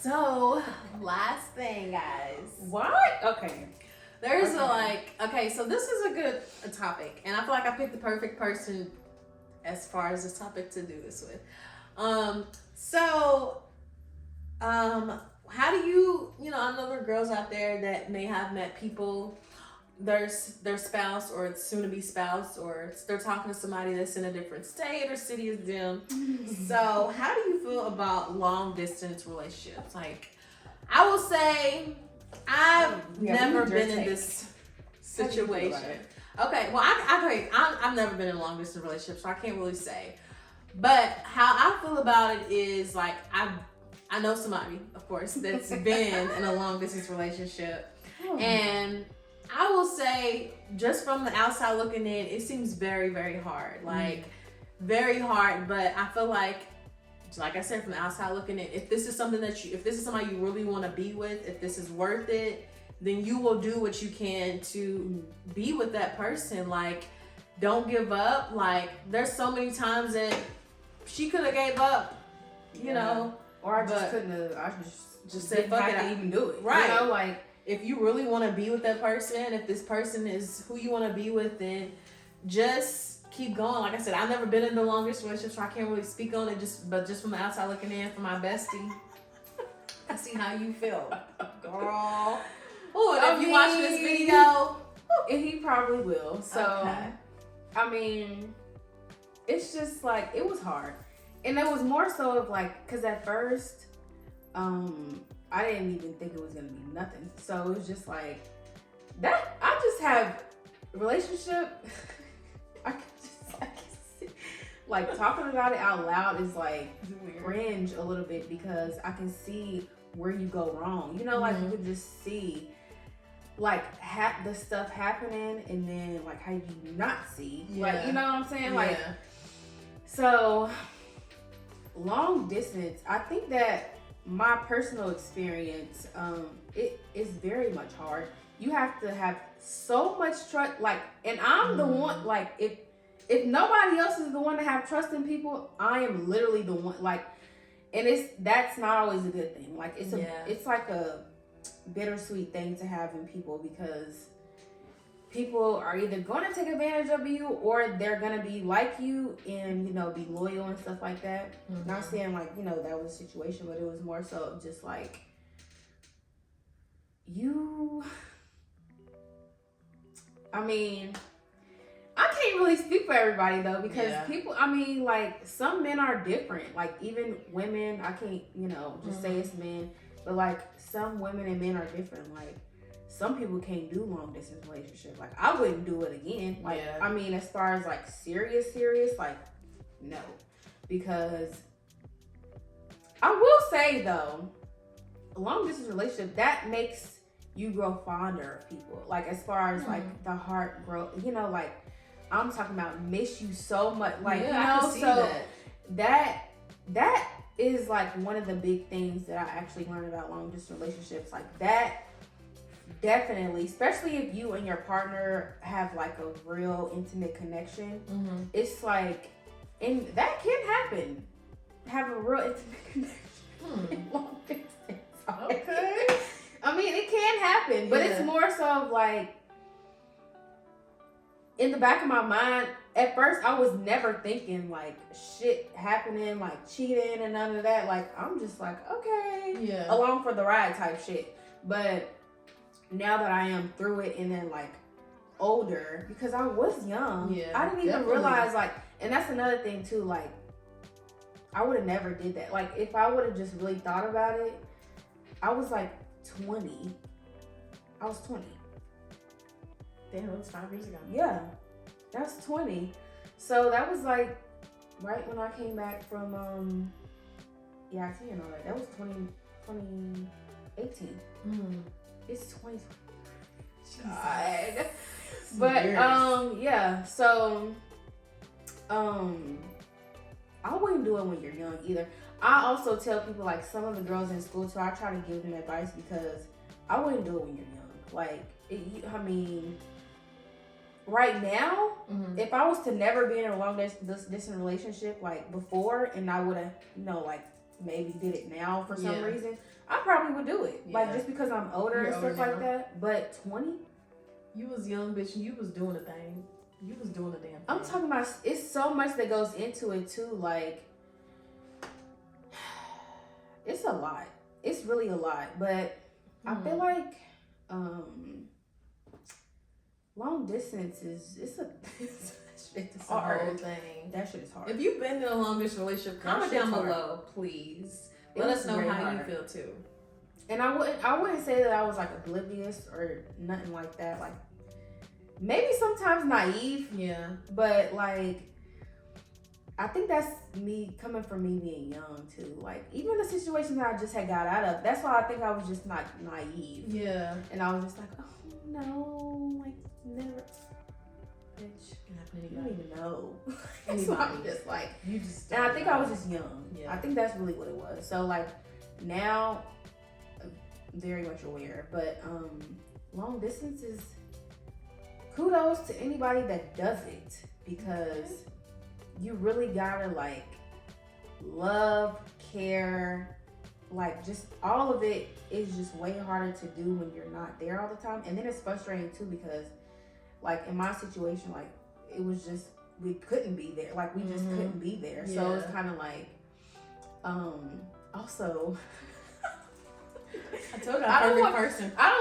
So, last thing, guys. What? Okay. There's so this is a good topic, and I feel like I picked the perfect person as far as this topic to do this with. How do you I know there are girls out there that may have met people, their spouse or soon to be spouse, or they're talking to somebody that's in a different state or city as them. So how do you feel about long distance relationships? Like, I will say I've never been in this situation. Okay, well I've never been in a long distance relationship, so I can't really say. But how I feel about it is like I know somebody, of course, that's been in a long distance relationship, and I will say, just from the outside looking in, it seems very, very hard. Like, very hard. But I feel like I said, from the outside looking in, if this is something if this is somebody you really want to be with, if this is worth it, then you will do what you can to be with that person. Like, don't give up. Like, there's so many times that she could have gave up, you know. Or I just said, fuck it, I even do it. Right. You know, like, if you really want to be with that person, if this person is who you want to be with, then just keep going. Like I said, I've never been in the longest relationship, so I can't really speak on it. But just from the outside looking in, from my bestie, I see how you feel, girl. Oh, and if you watch this video, and he probably will. So, I mean, it's just like it was hard, and it was more so of like, cause at first, I didn't even think it was gonna be nothing. So it was just like that. I just have a relationship. I can just like talking about it out loud is like cringe a little bit, because I can see where you go wrong. You know, like you can just see like the stuff happening, and then like how you not see, Yeah. like, you know what I'm saying? Like, Yeah. so long distance, I think that my personal experience, it is very much hard. You have to have so much trust, like, and I'm the one, like, if nobody else is the one to have trust in people, I am literally the one, like, and that's not always a good thing. Like, it's like a bittersweet thing to have in people, because people are either going to take advantage of you, or they're going to be like you and, you know, be loyal and stuff like that. Not saying like, you know, that was a situation, but it was more so just like, I mean, I can't really speak for everybody though, because people, I mean, like, some men are different. Like, even women, I can't, you know, just say it's men, but like, some women and men are different. Like, some people can't do long distance relationships. Like, I wouldn't do it again. Like, I mean, as far as like serious, like, no. Because I will say though, a long distance relationship, that makes you grow fonder of people. Like, as far as like the heart grow, you know, like, I'm talking about miss you so much. Like, you know, I can see so that is like one of the big things that I actually learned about long distance relationships. Like, that definitely, especially if you and your partner have like a real intimate connection, it's like, and that can happen. Have a real intimate connection in long distance. Okay. I mean, it can happen, but it's more so of like, in the back of my mind, at first I was never thinking like shit happening, like cheating and none of that. Like, I'm just like, okay, along for the ride type shit. But now that I am through it, and then like older, because I was young, I didn't even realize, like, and that's another thing too, like, I would have never did that. Like, if I would have just really thought about it, I was like 20. I was 20. Damn, it was 5 years ago. Yeah, that's 20. So that was like right when I came back from EIT and all that. That was 2018. It's 2020. God. But yeah, so I wouldn't do it when you're young either. I also tell people, like, some of the girls in school too, I try to give them advice, because I wouldn't do it when you're young. Like, I mean, right now, if I was to never be in a long distance relationship, like, before, and I would have, you know, like, maybe did it now for some reason, I probably would do it. Like, just because I'm older and stuff like that. But 20? You was young, bitch, and you was doing a thing. You was doing a damn thing. I'm talking about, it's so much that goes into it too. Like, it's a lot. It's really a lot. But I feel like long distance it's a hard thing. That shit is hard. If you've been in a long distance relationship, comment down below, please. Let us know how you feel too. And I wouldn't say that I was like oblivious or nothing like that. Like, maybe sometimes naive. Yeah. But like, I think that's me coming from me being young too. Like, even the situation that I just had got out of, that's why I think I was just not naive. Yeah. And I was just like, oh no, like, never. Bitch, you don't even know. So I'm just like, you just. And I think I was just young. Yeah. I think that's really what it was. So like, now, very much aware. But long distance is, kudos to anybody that does it, because you really gotta like love, care, like, just all of it is just way harder to do when you're not there all the time. And then it's frustrating too, because like in my situation, like, it was just, we couldn't be there. Like, we just couldn't be there. Yeah. So it's kind of like, also, I told you, I don't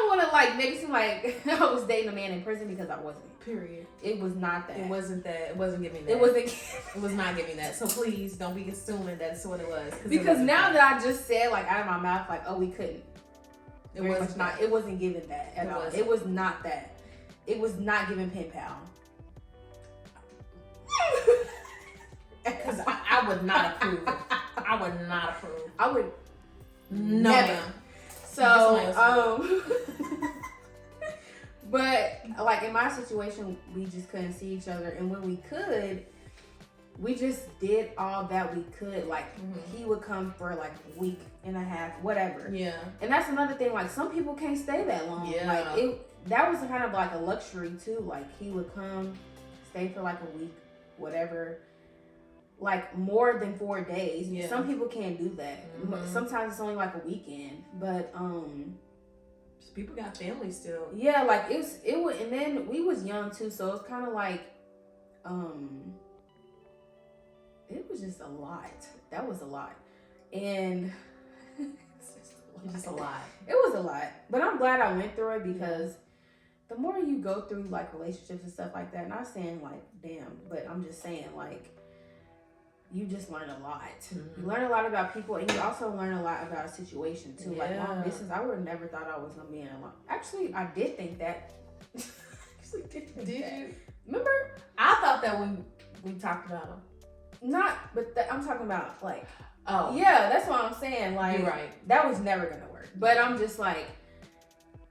want to like make it seem like I was dating a man in prison, because I wasn't. Period. It was not that. It wasn't that. It wasn't giving that. It wasn't. It was not giving that. So please don't be assuming that's what it was. Because now that I just said, like, out of my mouth, like, oh, we couldn't. It was not. It wasn't giving that at all. It was not that. It was not giving pen pal. Because I would not approve. I would not approve. I would. No. Never. So But like in my situation, we just couldn't see each other, and when we could, we just did all that we could. Like he would come for like a week and a half, whatever. Yeah. And that's another thing. Like some people can't stay that long. Yeah. Like that was kind of like a luxury too. Like he would come, stay for like a week, whatever. Like more than 4 days. Yeah. Some people can't do that. Sometimes it's only like a weekend. But people got families still. yeah, like it would, and then we was young too, so it's kind of like it was just a lot. That was a lot. And It's just a lot. It was a lot. But I'm glad I went through it because the more you go through like relationships and stuff like that, not saying like damn, but I'm just saying like you just learn a lot. You learn a lot about people, and you also learn a lot about a situation too. Like long distance, I would have never thought I was gonna be in a long. Actually, I did think that. Did you? Remember? I thought that when we talked about them. Not, but I'm talking about like. Oh. Yeah, that's what I'm saying. Like, you're right. That was never gonna work. But I'm just like.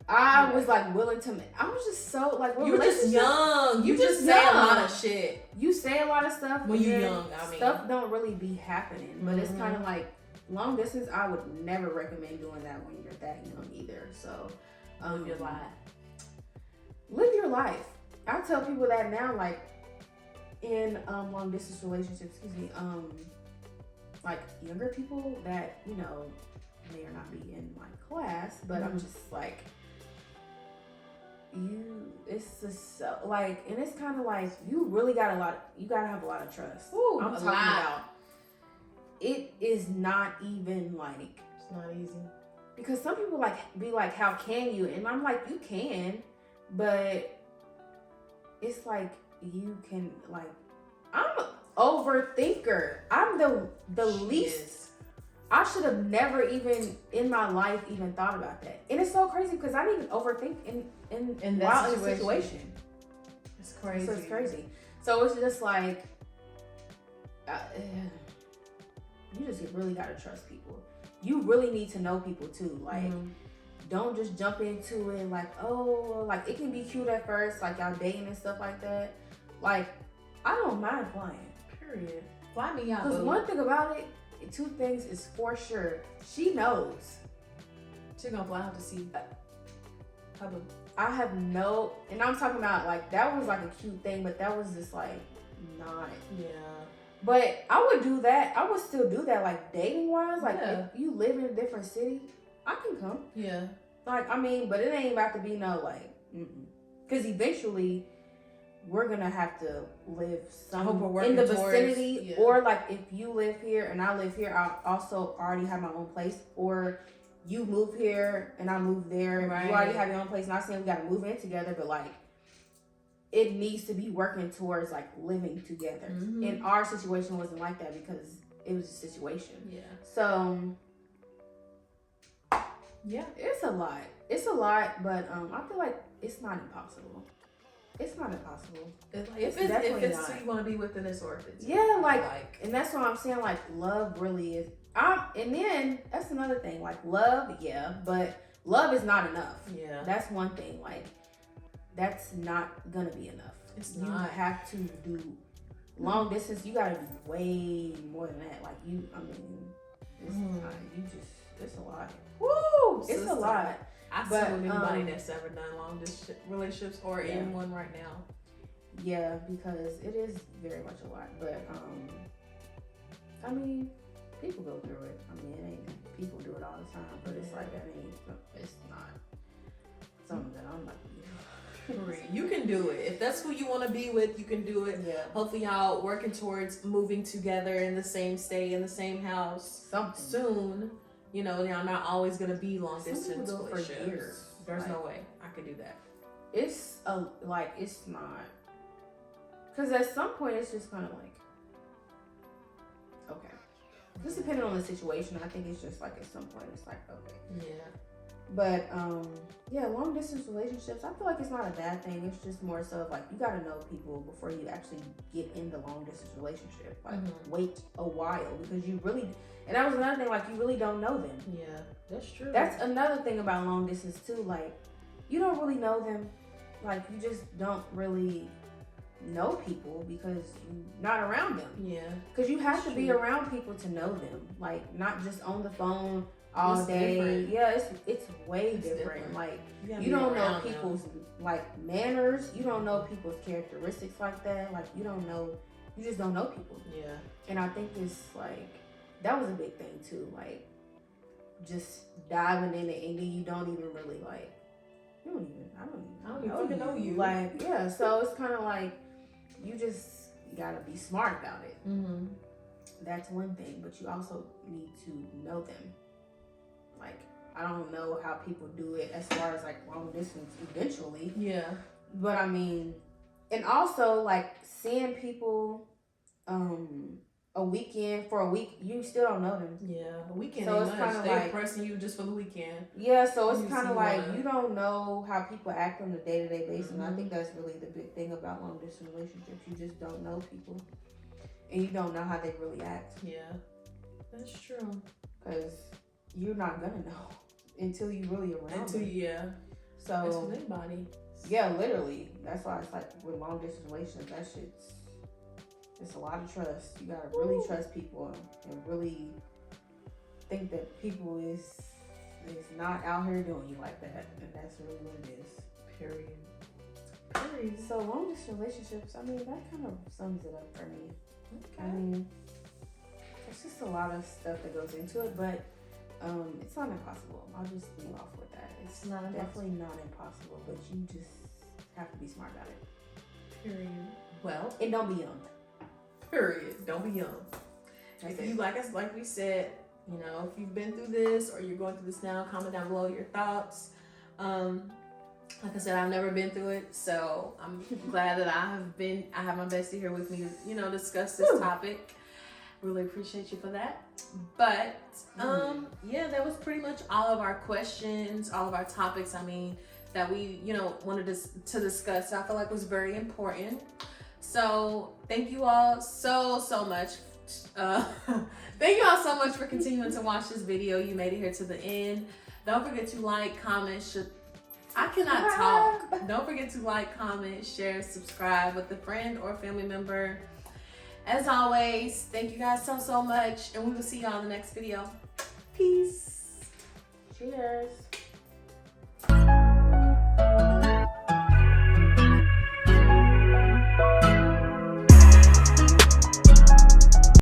I was like willing to. I was just so like. You were just young. You just say a lot of shit. You say a lot of stuff when you're young. I mean, stuff don't really be happening. But it's kind of like long distance. I would never recommend doing that when you're that young either. So, live your life. Live your life. I tell people that now, like in long distance relationships. Excuse me. Like younger people that may or not be in my class, but I'm just like. It's just so, like, and it's kind of like you really got you gotta have a lot of trust. Ooh, I'm talking about it is not even like it's not easy because some people be like, how can you? And I'm like, you can, but it's like you can like I'm an overthinker. I'm the least. I should have never even in my life even thought about that. And it's so crazy because I didn't even overthink in that situation. It's crazy. So it's crazy. So it's just like, you just really got to trust people. You really need to know people too. Like, don't just jump into it like, oh, like it can be cute at first, like y'all dating and stuff like that. Like, I don't mind flying. Period. Fly me out. Because one thing about it, two things is for sure. She knows. She's gonna fly out to see that. I have no, and I'm talking about like that was like a cute thing, but that was just like not. Yeah. But I would do that. I would still do that, like dating wise. Like if you live in a different city, I can come. Yeah. Like I mean, but it ain't about to be no like, because eventually we're gonna have to live in the vicinity, or like if you live here and I live here, I also already have my own place, or you move here and I move there. Right. You already have your own place. Not saying we gotta move in together, but like it needs to be working towards like living together. And our situation wasn't like that because it was a situation. Yeah. So yeah, it's a lot. It's a lot, but I feel like it's not impossible. It's not impossible. If it's who you want to be with, then it's worth it. Yeah, like, and that's what I'm saying. Like, love really is. And then that's another thing. Like, love, yeah, but love is not enough. Yeah, that's one thing. Like, that's not gonna be enough. It's not. You have to do long distance. You gotta do way more than that. Like, it's not. It's a lot. Woo! It's a lot. I salute anybody that's ever done long distance relationships or in one right now. Yeah, because it is very much a lot. But I mean, people go through it. I mean, it ain't people do it all the time, but it's like it's not something that I'm like. You can do it. If that's who you want to be with, you can do it. Yeah. Hopefully y'all working towards moving together in the same state, in the same house soon. Y'all not always gonna be long distance for years. There's no way I could do that. It's it's not. Because at some point it's just kind of like, okay. Just depending on the situation, I think it's just like at some point it's like, okay. Yeah. But long distance relationships, I feel like it's not a bad thing. It's just more so like you gotta know people before you actually get in the long distance relationship. Like wait a while because you really. And that was another thing, like, you really don't know them. Yeah, that's true. That's another thing about long distance, too. Like, you don't really know them. like you just don't really know people because you're not around them. Yeah. Because you have to be around people to know them. Like, not just on the phone all day. Different. Yeah, it's way different. Like, you don't know people's like manners. You don't know people's characteristics like that. Like, you just don't know people. Yeah. And I think it's like, that was a big thing too. Like, just diving in it and then you don't even really like, I don't even know you. Like, yeah, so it's kind of like, you gotta be smart about it. Mm-hmm. That's one thing, but you also need to know them. Like, I don't know how people do it as far as like long distance eventually. Yeah. But I mean, and also like seeing people a weekend for a week, you still don't know them. Yeah, a weekend. So it's kind of like pressing you just for the weekend. Yeah, so it's kind of like you don't know how people act on a day-to-day basis. And I think that's really the big thing about long distance relationships. You just don't know people, and you don't know how they really act. Yeah, that's true. Because you're not gonna know until you really around them. Yeah. So it's with anybody. Yeah, literally. That's why it's like with long distance relationships, that shit's. It's a lot of trust. You gotta really trust people and really think that people is not out here doing you like that, and that's really what it is. Period. So long distance relationships, I mean, that kind of sums it up for me. Okay. I mean, it's just a lot of stuff that goes into it, but it's not impossible. I'll just leave off with that. It's definitely not impossible, but you just have to be smart about it. Period. Well, and don't be young. Period. Don't be young. If you like we said, you know, if you've been through this or you're going through this now, comment down below your thoughts. Like I said, I've never been through it, so I'm glad that I have my bestie here with me to, you know, discuss this topic. Really appreciate you for that. But yeah, that was pretty much all of our questions, all of our topics. I mean, that we, you know, wanted to discuss. I feel like was very important. So thank you all so much. Thank you all so much for continuing to watch this video. You made it here to the end. Don't forget to like, comment, I cannot talk. Don't forget to like, comment, share, subscribe with a friend or family member. As always, thank you guys so much, and we will see y'all in the next video. Peace. Cheers.